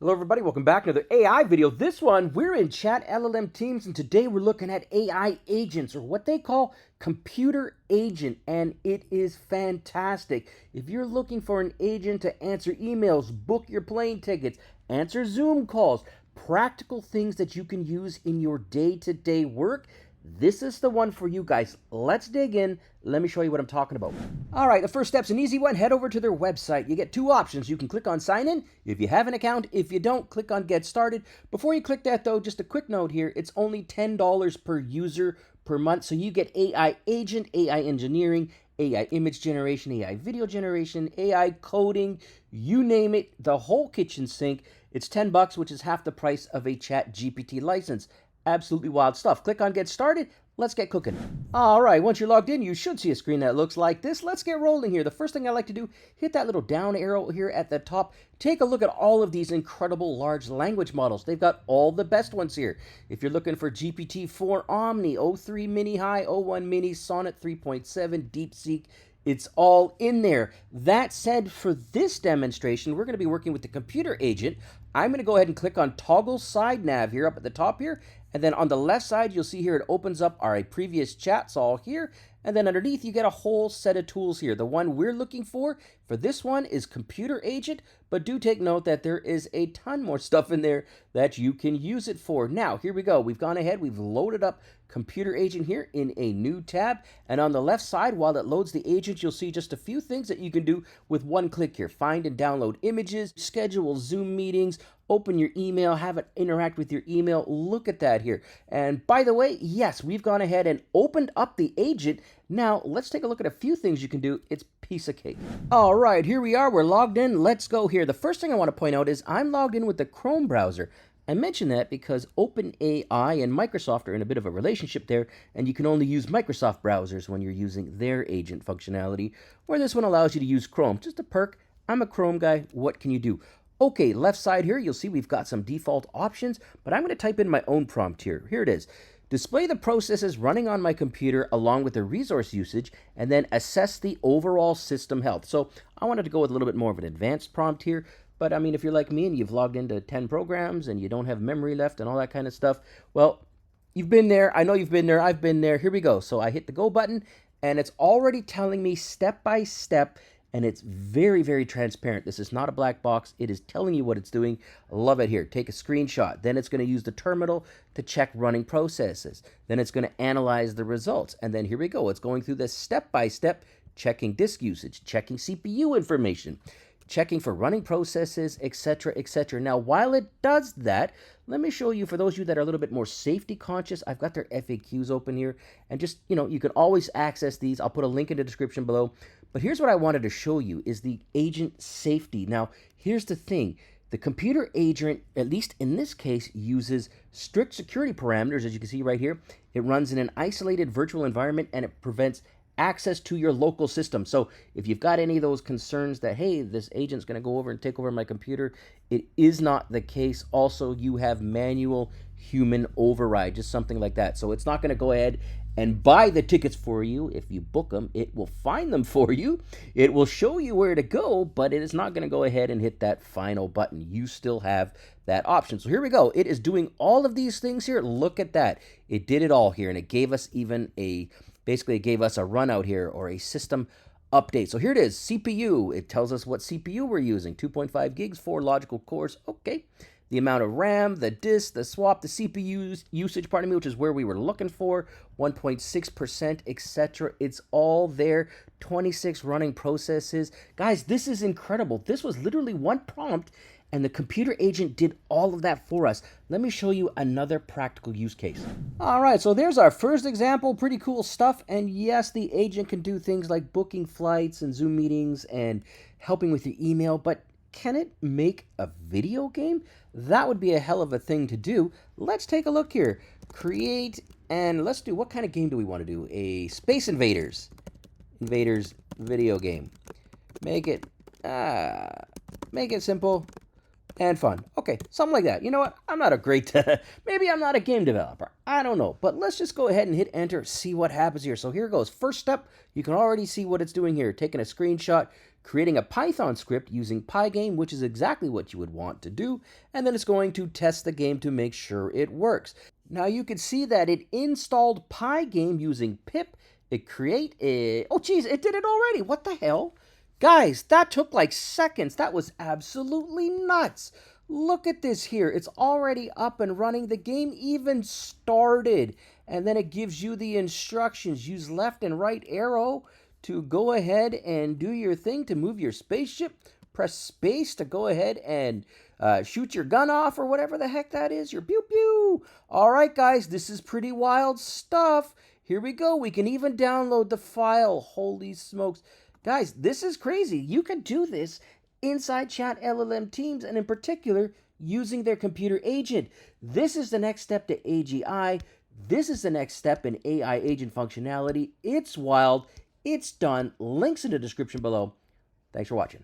Hello everybody, welcome back to another AI video. This one, we're in ChatLLM Teams, and today we're looking at AI agents, or what they call computer agent, and it is fantastic. If you're looking for an agent to answer emails, book your plane tickets, answer Zoom calls, practical things that you can use in your day-to-day work, this is the one for you guys. Let's dig in. Let me show you what I'm talking about. All right, the first step's an easy one. Head over to their website. You get two options. You can click on sign in if you have an account. If you don't, click on get started. Before you click that though, just a quick note here. It's only $10 per user per month. So you get AI agent, AI engineering, AI image generation, AI video generation, AI coding, you name it, the whole kitchen sink. It's $10, which is half the price of a ChatGPT license. Absolutely wild stuff. Click on get started. Let's get cooking. All right, once you're logged in, you should see a screen that looks like this. Let's get rolling here. The first thing I like to do, hit that little down arrow here at the top. Take a look at all of these incredible large language models. They've got all the best ones here. If you're looking for GPT-4 Omni, O3 Mini High, O1 Mini, Sonnet 3.7, DeepSeek, it's all in there. That said, for this demonstration, we're going to be working with the computer agent. I'm going to go ahead and click on toggle side nav here up at the top here. And then on the left side, you'll see here it opens up our previous chats all here. And then underneath, you get a whole set of tools here. The one we're looking for this one is computer agent. But do take note that there is a ton more stuff in there that you can use it for. Now, here we go. We've gone ahead. We've loaded up computer agent here in a new tab. And on the left side, while it loads the agent, you'll see just a few things that you can do with one click here. Find and download images, schedule Zoom meetings, open your email, have it interact with your email. Look at that here. And by the way, yes, we've gone ahead and opened up the agent. Now, let's take a look at a few things you can do. It's piece of cake. All right, here we are. We're logged in. Let's go here. The first thing I want to point out is I'm logged in with the Chrome browser. I mention that because OpenAI and Microsoft are in a bit of a relationship there, and you can only use Microsoft browsers when you're using their agent functionality, where this one allows you to use Chrome. Just a perk. I'm a Chrome guy. What can you do? Okay, left side here, you'll see we've got some default options, but I'm going to type in my own prompt here. Here it is. Display the processes running on my computer along with the resource usage, and then assess the overall system health. So I wanted to go with a little bit more of an advanced prompt here, but I mean, if you're like me and you've logged into 10 programs and you don't have memory left and all that kind of stuff, well, you've been there. I know you've been there. I've been there. Here we go. So I hit the go button, and it's already telling me step by step, and it's very, very transparent. This is not a black box. It is telling you what it's doing. Love it here. Take a screenshot. Then it's going to use the terminal to check running processes. Then it's going to analyze the results. And then here we go. It's going through this step by step, checking disk usage, checking CPU information, checking for running processes, etc., etc. Now, while it does that, let me show you, for those of you that are a little bit more safety conscious, I've got their FAQs open here, and just, you can always access these. I'll put a link in the description below. But here's what I wanted to show you is the agent safety. Now, here's the thing. The computer agent, at least in this case, uses strict security parameters, as you can see right here. It runs in an isolated virtual environment, and it prevents access to your local system. So if you've got any of those concerns that, hey, this agent's going to go over and take over my computer, it is not the case. Also, you have manual human override, just something like that. So it's not going to go ahead and buy the tickets for you. If you book them, it will find them for you. It will show you where to go, but it is not going to go ahead and hit that final button. You still have that option. So here we go. It is doing all of these things here. Look at that. It did it all here, and it gave us even basically it gave us a run out here, or a system update. So here it is, CPU. It tells us what CPU we're using, 2.5 gigs, 4 logical cores. Okay. The amount of RAM, the disk, the swap, the CPU usage, pardon me, which is where we were looking for, 1.6%, etc. It's all there. 26 running processes. Guys, this is incredible. This was literally one prompt, and the computer agent did all of that for us. Let me show you another practical use case. All right, so there's our first example. Pretty cool stuff. And yes, the agent can do things like booking flights and Zoom meetings and helping with your email, but can it make a video game? That would be a hell of a thing to do. Let's take a look here. Create, and let's do, what kind of game do we want to do? A Space Invaders. Invaders video game. Make it simple and fun. Okay. Okay, something like that. You know what? I'm not a great, maybe I'm not a game developer. I don't know. But let's just go ahead and hit enter, see what happens here. So here goes. First step, you can already see what it's doing here. Taking a screenshot, creating a Python script using Pygame, which is exactly what you would want to do. And then it's going to test the game to make sure it works. Now you can see that it installed Pygame using pip. It oh geez, it did it already. What the hell? Guys, that took like seconds. That was absolutely nuts. Look at this here. It's already up and running. The game even started. And then it gives you the instructions. Use left and right arrow to go ahead and do your thing to move your spaceship. Press space to go ahead and shoot your gun off or whatever the heck that is. Your pew pew. All right, guys, this is pretty wild stuff. Here we go. We can even download the file. Holy smokes. Guys, this is crazy. You can do this inside ChatLLM Teams, and in particular, using their computer agent. This is the next step to AGI. This is the next step in AI agent functionality. It's wild. It's done. Links in the description below. Thanks for watching.